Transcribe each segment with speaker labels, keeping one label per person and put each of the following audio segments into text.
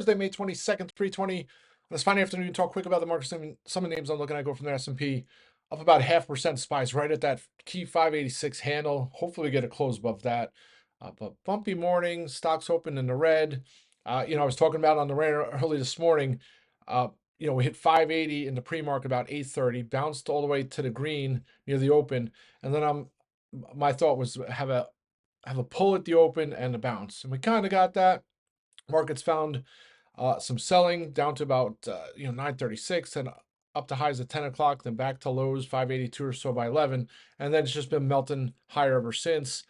Speaker 1: Thursday, May 22nd, 3:20. Let's Friday afternoon talk quick about the market. Some of the names I'm looking at go from the S&P up about 0.5%. SPY's right at that key 586 handle. Hopefully we get a close above that. But bumpy morning, stocks open in the red. I was talking about on the Rant early this morning. Uh, we hit 580 in the pre-market about 8:30, bounced all the way to the green near the open, and then my thought was have a pull at the open and a bounce, and we kind of got that. Markets found some selling down to about 936 and up to highs at 10 o'clock, then back to lows 582 or so by 11, and then it's just been melting higher ever since.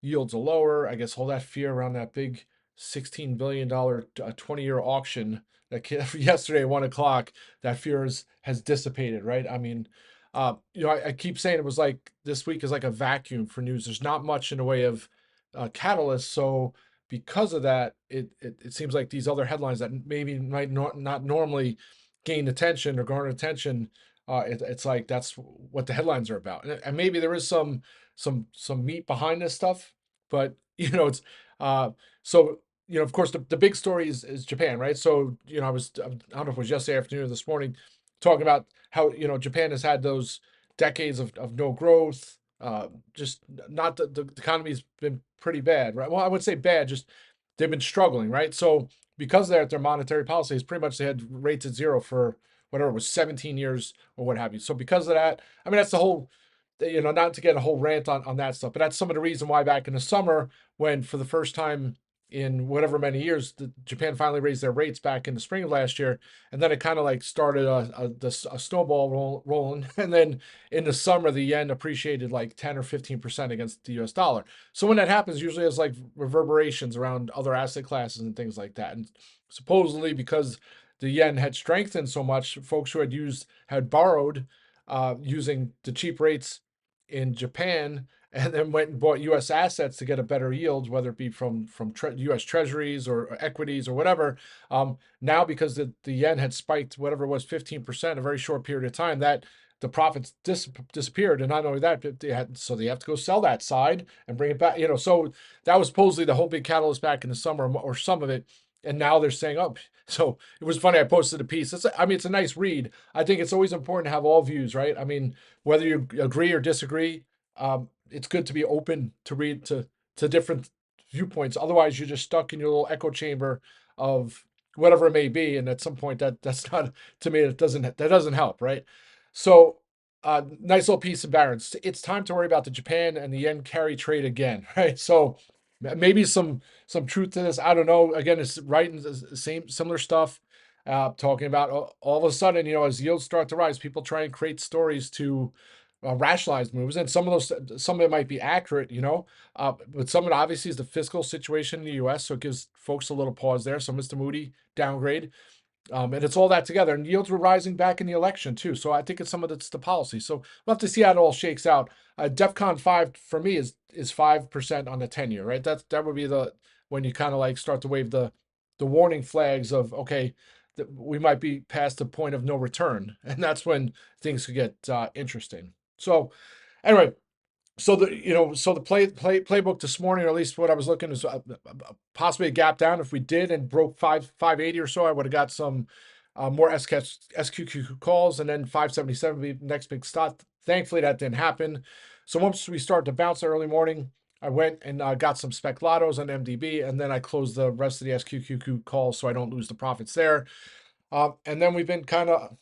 Speaker 1: Yields are lower. I guess all that fear around that big $16 billion 20-year auction that yesterday at 1 o'clock, that fear has dissipated, right? I mean, I keep saying it was like this week is like a vacuum for news. There's not much in the way of catalysts, so because of that, it seems like these other headlines that maybe might not normally gain attention or garner attention, it's like that's what the headlines are about, and maybe there is some meat behind this stuff, but it's so of course the big story is Japan, right? So I don't know if it was yesterday afternoon or this morning, talking about how Japan has had those decades of no growth, just not the economy's been pretty bad, right? Well, I would say bad, just they've been struggling, right? So because they're at their monetary policy is pretty much they had rates at zero for whatever it was 17 years or what have you. So because of that, I mean that's the whole, not to get a whole rant on that stuff, but that's some of the reason why back in the summer when for the first time in whatever many years, Japan finally raised their rates back in the spring of last year, and then it kind of like started a snowball rolling, and then in the summer the yen appreciated like 10 or 15% against the U.S. dollar. So when that happens, usually it's like reverberations around other asset classes and things like that. And supposedly because the yen had strengthened so much, folks who had borrowed using the cheap rates in Japan and then went and bought U.S. assets to get a better yield, whether it be from U.S. Treasuries or equities or whatever. Now, because the yen had spiked whatever it was 15% a very short period of time, that the profits disappeared, and not only that, but they have to go sell that side and bring it back. So that was supposedly the whole big catalyst back in the summer, or some of it. And now they're saying, oh, so it was funny. I posted a piece. It's a nice read. I think it's always important to have all views, right? I mean, whether you agree or disagree, it's good to be open to read to different viewpoints. Otherwise, you're just stuck in your little echo chamber of whatever it may be, and at some point, that's not, to me. That doesn't help, right? So, nice little piece of balance. It's time to worry about the Japan and the yen carry trade again, right? So, maybe some truth to this. I don't know. Again, it's writing the same similar stuff. Talking about all of a sudden, as yields start to rise, people try and create stories to rationalized moves, and some of it might be accurate, but some of it obviously is the fiscal situation in the U.S., so it gives folks a little pause there. Some of it's the Moody downgrade, and it's all that together. And yields were rising back in the election too, so I think it's some of it's the policy. So we'll have to see how it all shakes out. DEFCON 5 for me is 5% on the 10-year, right? That would be the when you kind of like start to wave the warning flags of okay, we might be past the point of no return, and that's when things could get interesting. So anyway, so the playbook this morning, or at least what I was looking is possibly a gap down. If we did and broke 580 or so, I would have got some more SQQ calls, and then 577 would be the next big stop. Thankfully, that didn't happen. So once we started to bounce early morning, I went and got some spec lottos on MDB, and then I closed the rest of the SQQQ calls so I don't lose the profits there. And then we've been kind of,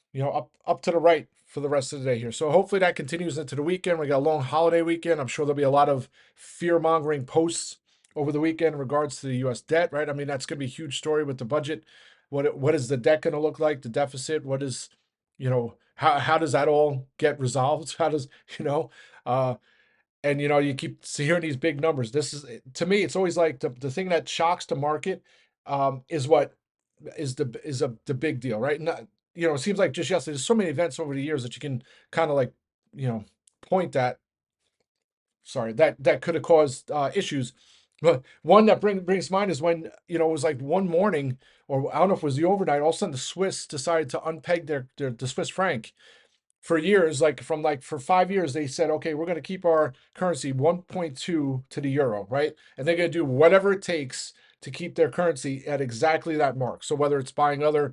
Speaker 1: up to the right for the rest of the day here. So hopefully that continues into the weekend. We got a long holiday weekend. I'm sure there'll be a lot of fear-mongering posts over the weekend in regards to the U.S. debt, right? I mean, that's going to be a huge story with the budget. What is the debt going to look like? The deficit? What is, how does that all get resolved? How does, and you keep hearing these big numbers. This is, to me, it's always like the thing that shocks the market is what is the big deal, right? Not, it seems like just yesterday, there's so many events over the years that you can kind of like, point that, sorry, that could have caused issues. But one that brings to mind is when, it was like one morning, or I don't know if it was the overnight, all of a sudden the Swiss decided to unpeg the Swiss franc. For years, for 5 years, they said, okay, we're going to keep our currency 1.2 to the euro, right? And they're going to do whatever it takes to keep their currency at exactly that mark. So whether it's buying other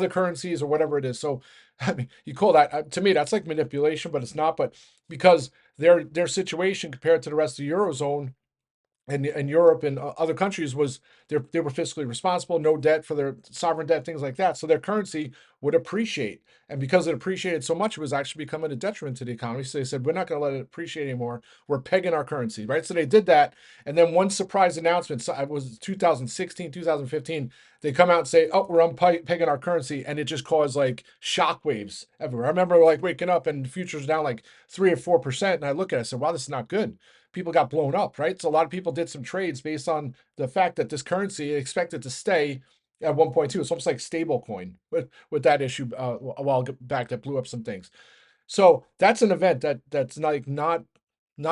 Speaker 1: currencies or whatever it is. So I mean, you call that to me that's like manipulation, but it's not. But because their situation compared to the rest of the eurozone and Europe and other countries was they were fiscally responsible, no debt for their sovereign debt, things like that. So their currency would appreciate, and because it appreciated so much, it was actually becoming a detriment to the economy. So they said, we're not going to let it appreciate anymore. We're pegging our currency, right? So they did that, and then one surprise announcement. So it was 2016, 2015. They come out and say, oh, we're unpegging our currency, and it just caused like shockwaves everywhere. I remember like waking up and the futures down like 3 or 4%, and I look at it, I said, wow, this is not good. People got blown up, right? So a lot of people did some trades based on the fact that this currency expected to stay at 1.2. It's almost like stable coin with that issue a while back that blew up some things. So that's an event that's like not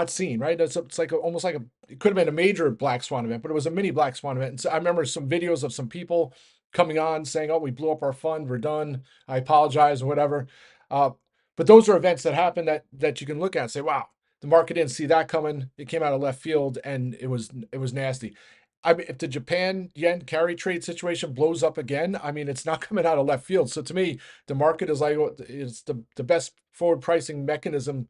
Speaker 1: seen, right? It's like almost like it could have been a major black swan event, but it was a mini black swan event. And so I remember some videos of some people coming on saying, "Oh, we blew up our fund. We're done. I apologize," or whatever. Uh, but those are events that happen that you can look at and say, "Wow, the market didn't see that coming. It came out of left field, and it was nasty." I mean, if the Japan yen carry trade situation blows up again, I mean, it's not coming out of left field. So to me, the market is like it's the best forward pricing mechanism,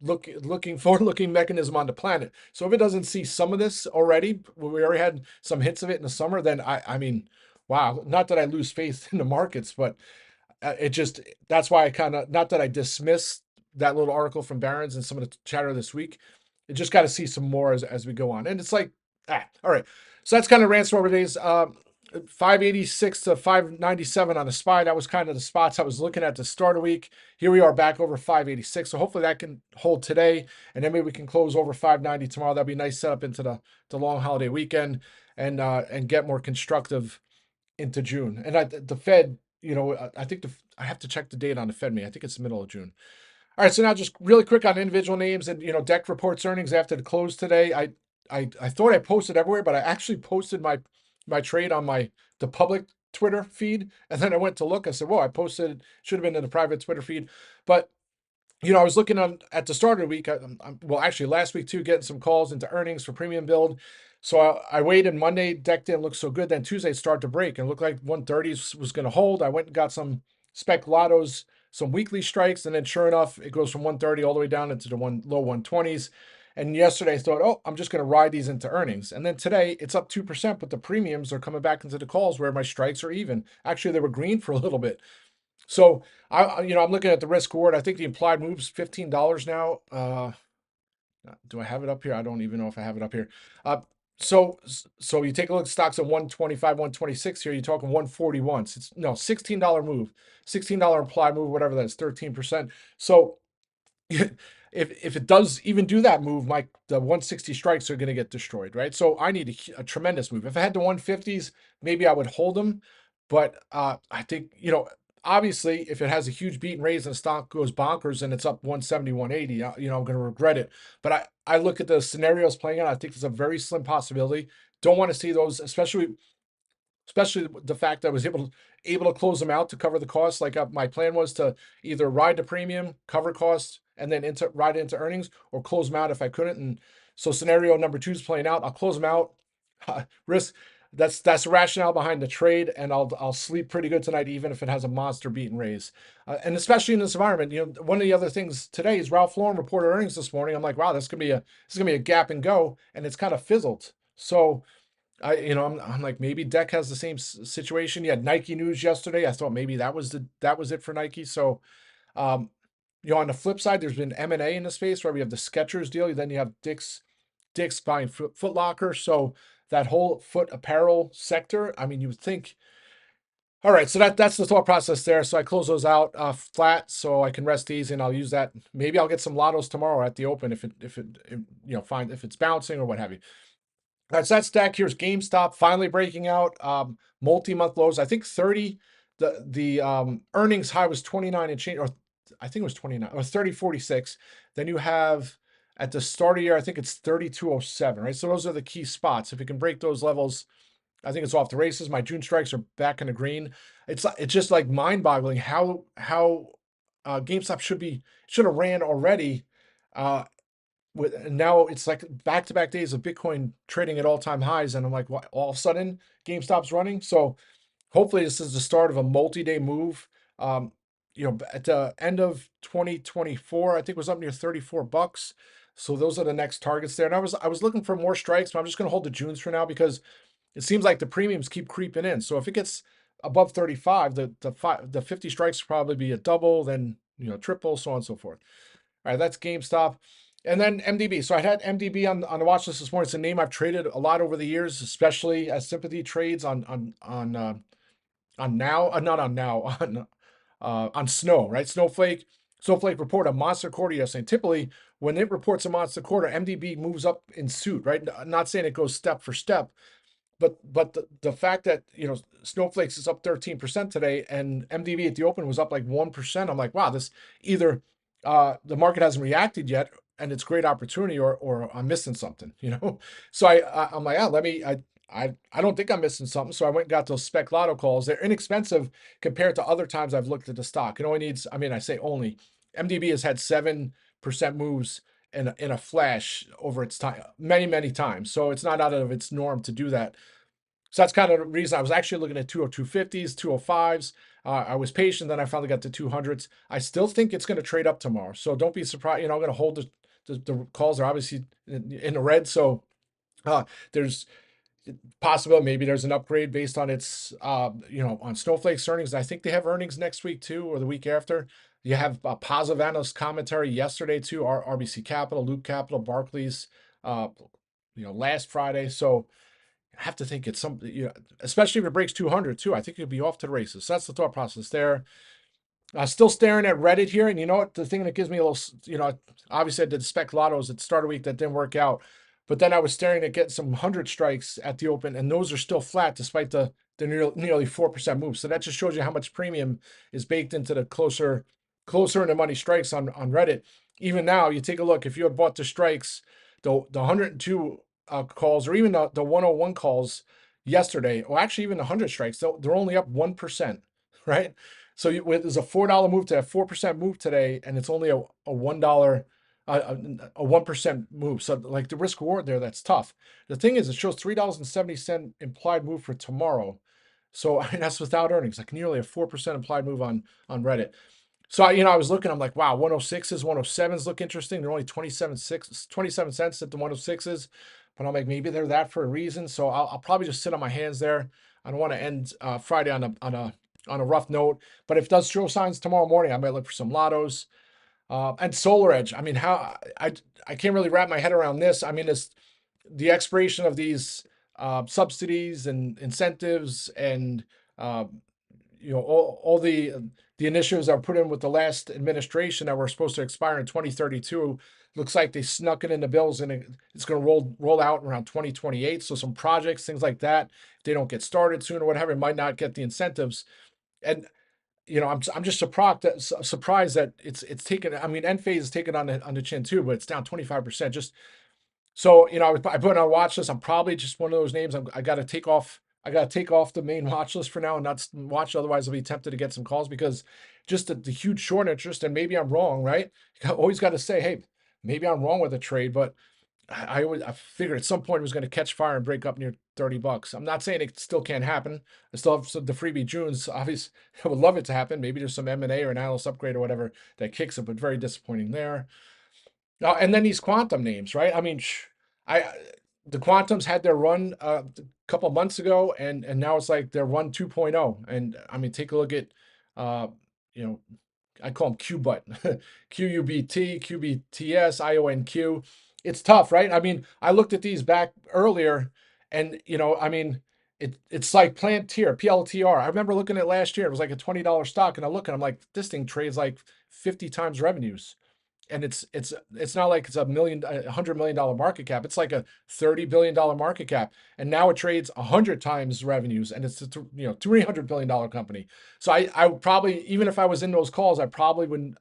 Speaker 1: looking forward looking mechanism on the planet. So if it doesn't see some of this already, we already had some hits of it in the summer, then I mean, wow, not that I lose faith in the markets, but it just that's why I kind of, not that I dismiss that little article from Barron's and some of the chatter this week. You just got to see some more as we go on, and it's like, all right. So that's kind of Rants over days. 586 to 597 on the SPY. That was kind of the spots I was looking at to start a week. Here we are back over 586. So hopefully that can hold today, and then maybe we can close over 590 tomorrow. That'd be a nice setup into the long holiday weekend, and get more constructive into June. And the Fed, I think I have to check the date on the Fed meeting. I think it's the middle of June. All right, so now just really quick on individual names, and Deck reports earnings after the close today. I thought I posted everywhere, but I actually posted my trade on the public Twitter feed, and then I went to look. I said, "Whoa, I posted. Should have been in the private Twitter feed." But I was looking at the start of the week. Well, actually, last week too, getting some calls into earnings for premium build. So I waited. Monday, deck didn't look so good. Then Tuesday, it started to break and it looked like 130 was going to hold. I went and got some spec lottos, some weekly strikes, and then sure enough, it goes from 130 all the way down into the low 120s. And yesterday, I thought, oh, I'm just going to ride these into earnings. And then today, it's up 2%, but the premiums are coming back into the calls where my strikes are even. Actually, they were green for a little bit. So I'm looking at the risk reward. I think the implied move's $15 now. Do I have it up here? I don't even know if I have it up here. So you take a look at stocks at 125, 126 here. You're talking 141. So it's no $16 move, $16 implied move, whatever that is, 13%. So if it does even do that move, the 160 strikes are going to get destroyed, right? So I need a tremendous move. If I had the 150s, maybe I would hold them, but I think obviously if it has a huge beat and raise and the stock goes bonkers and it's up 170, 180, I'm going to regret it. But I look at the scenarios playing out. I think there's a very slim possibility. Don't want to see those, especially the fact that I was able to close them out to cover the costs. Like my plan was to either ride the premium, cover costs, and then ride into earnings, or close them out if I couldn't. And so scenario number 2 is playing out. I'll close them out. Risk. That's the rationale behind the trade, and I'll sleep pretty good tonight, even if it has a monster beat and raise. And especially in this environment, one of the other things today is Ralph Lauren reported earnings this morning. I'm like, wow, this is gonna be a gap and go, and it's kind of fizzled. So I'm like, maybe Deck has the same situation. You had Nike news yesterday. I thought maybe that was it for Nike. So, on the flip side, there's been M&A in the space where we have the Skechers deal. Then you have Dick's buying Foot Locker. So that whole foot apparel sector, I mean, you would think, all right, so that's the thought process there. So I close those out flat so I can rest easy, and I'll use that. Maybe I'll get some lottos tomorrow at the open if find if it's bouncing or what have you. All right, so that's Stack. Here's GameStop finally breaking out multi-month lows. I think 30. The earnings high was 29 and change, or I think it was 29 or 30.46. Then you have at the start of the year, I think it's 32.07. Right, so those are the key spots. If you can break those levels, I think it's off the races. My June strikes are back in the green. It's just like mind-boggling how GameStop should have ran already. and now it's like back-to-back days of Bitcoin trading at all-time highs, and I'm like, what? All of a sudden, GameStop's running. So hopefully, this is the start of a multi-day move. Um, at the end of 2024, I think it was up near 34 bucks. So those are the next targets there. And I was looking for more strikes, but I'm just going to hold the Junes for now because it seems like the premiums keep creeping in. So if it gets above 35, the 50 strikes will probably be a double, then triple, so on and so forth. All right, that's GameStop. And then MDB. So I had MDB on the watch list this morning. It's a name I've traded a lot over the years, especially as sympathy trades on now, not on now, on Snow, right? Snowflake reported a monster quarter yesterday. And typically, when it reports a monster quarter, MDB moves up in suit, right? Not saying it goes step for step, but the fact that Snowflakes is up 13% today and MDB at the open was up like 1%. I'm like, wow, this either the market hasn't reacted yet and it's great opportunity, or I'm missing something. So I'm like, I don't think I'm missing something. So I went and got those spec lotto calls. They're inexpensive compared to other times I've looked at the stock. It only needs, I mean, I say only, MDB has had 7% moves in a flash over its time, many, many times. So it's not out of its norm to do that. So that's kind of the reason I was actually looking at 202.50s, 205s. I was patient, then I finally got to 200s. I still think it's going to trade up tomorrow. So don't be surprised. I'm going to hold the calls are obviously in the red. So there's possible maybe there's an upgrade based on its on Snowflake's earnings. I think they have earnings next week too, or the week after. You have a positive analyst commentary yesterday too. RBC Capital, Loop Capital, Barclays, last Friday. So I have to think it's something, especially if it breaks 200 too. I think it'd be off to the races. So that's the thought process there. Still staring at Reddit here. And you know what? The thing that gives me a little, obviously I did spec lottos at the start of the week that didn't work out. But then I was staring at getting some 100 strikes at the open, and those are still flat despite the nearly 4% move. So that just shows you how much premium is baked into the closer in the money strikes on Reddit. Even now, you take a look, if you had bought the strikes, the 102 calls, or even the 101 calls yesterday, or actually even the 100 strikes, they're only up 1%, right? So there's a $4 move to a 4% move today, and it's only a $1 a 1% move. So like the risk reward there, that's tough. The thing is, it shows $3.70 implied move for tomorrow. So I mean, that's without earnings, like nearly a 4% implied move on Reddit. So I was looking, I'm like, wow, 106s, 107s look interesting. They're only 27 cents at the 106s, but I'm like, maybe they're that for a reason. So I'll probably just sit on my hands there. I don't want to end Friday on a rough note, but if it does show signs tomorrow morning, I might look for some lottos. And Solar Edge. I mean, how I can't really wrap my head around this. I mean, it's the expiration of these subsidies and incentives, and uh, all the initiatives that were put in with the last administration that were supposed to expire in 2032. Looks like they snuck it in the bills, and it's going to roll out around 2028. So some projects, things like that, if they don't get started soon or whatever, it might not get the incentives. And I'm just surprised that it's taken. I mean, Enphase is taken on the chin too, but it's down 25%. Just so I put it on a watch list. I'm probably just one of those names. I got to take off. I got to take off the main watch list for now and not watch. Otherwise, I'll be tempted to get some calls because just the huge short interest. And maybe I'm wrong, right? You always got to say, hey, maybe I'm wrong with a trade, but I figured at some point it was going to catch fire and break up near 30 bucks. I'm not saying it still can't happen. I still have the freebie Junes. Obviously, I would love it to happen. Maybe there's some M&A or an analyst upgrade or whatever that kicks it, but very disappointing there. And then these quantum names, right? I mean, I the quantums had their run a couple months ago, and now it's like their run 2.0. And I mean, take a look at you know I call them QBUT, QUBT, QBTS, IONQ. It's tough, right? I mean, I looked at these back earlier, and I mean, it's like Plantier, PLTR. I remember looking at last year; it was like a $20 stock, and I look and I'm like, this thing trades like 50 times revenues, and it's not like it's $100 million market cap. It's like a $30 billion market cap, and now it trades 100 times revenues, and it's a $300 billion company. So I would probably, even if I was in those calls, I probably wouldn't.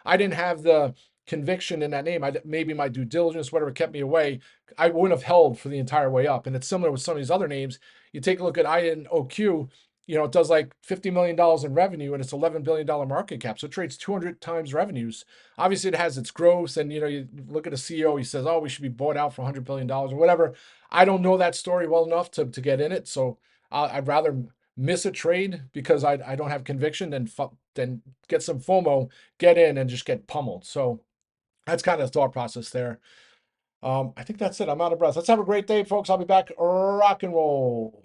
Speaker 1: I didn't have the conviction in that name. Maybe my due diligence, whatever, kept me away. I wouldn't have held for the entire way up. And it's similar with some of these other names. You take a look at INOQ. it does like $50 million in revenue and it's $11 billion market cap. So it trades 200 times revenues. Obviously, it has its growth. And, you look at a CEO, he says, oh, we should be bought out for $100 billion or whatever. I don't know that story well enough to get in it. So I'd rather miss a trade because I don't have conviction than get some FOMO, get in and just get pummeled. So that's kind of the thought process there. I think that's it. I'm out of breath. Let's have a great day, folks. I'll be back. Rock and roll.